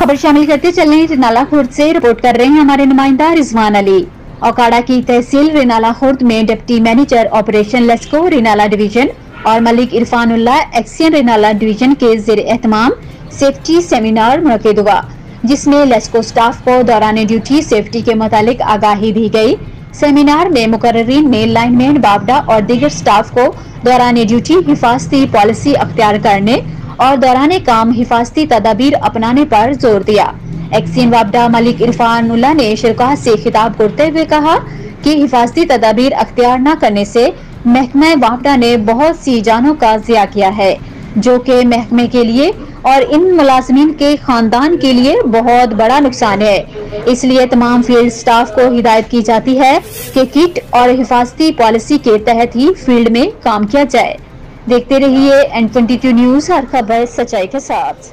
खबर शामिल करते चलें रैनाला खौर्द से रिपोर्ट कर रहे हैं हमारे नुमाइंदा रिजवान अली। औकाड़ा की तहसील रैनाला खौर्द में deputy manager operation LESCO Renala division और मलिक इरफानुल्लाह एक्सइएन रैनाला डिवीजन के जेर एहतमाम सेफ्टी सेमिनार मुनक़िद हुआ, जिसमें लेस्को स्टाफ को दौरान ड्यूटी सेफ्टी के मुतालिक आगाही दी गई। सेमिनार में मुकर्ररीन ने लाइनमैन, बाबडा और दीगर स्टाफ को दौरान ड्यूटी हिफाजती पॉलिसी अख्तियार करने और दौरान काम हिफाजती तदाबीर अपनाने पर जोर दिया। एक्सइएन बाबडा मलिक इरफानुल्लाह ने शिरका से खिताब करते हुए कहा कि हिफाजती तदाबीर अख्तियार न करने से महकमा बाबडा ने बहुत सी जानों का ज़िया किया है, जो कि महकमे के लिए और इन मुलाजमीन के खानदान के लिए बहुत बड़ा नुकसान है। इसलिए तमाम फील्ड स्टाफ को हिदायत की जाती है कि किट और हिफाजती पॉलिसी के तहत ही फील्ड में काम किया जाए। देखते रहिए N22 न्यूज़, हर खबर सच्चाई के साथ।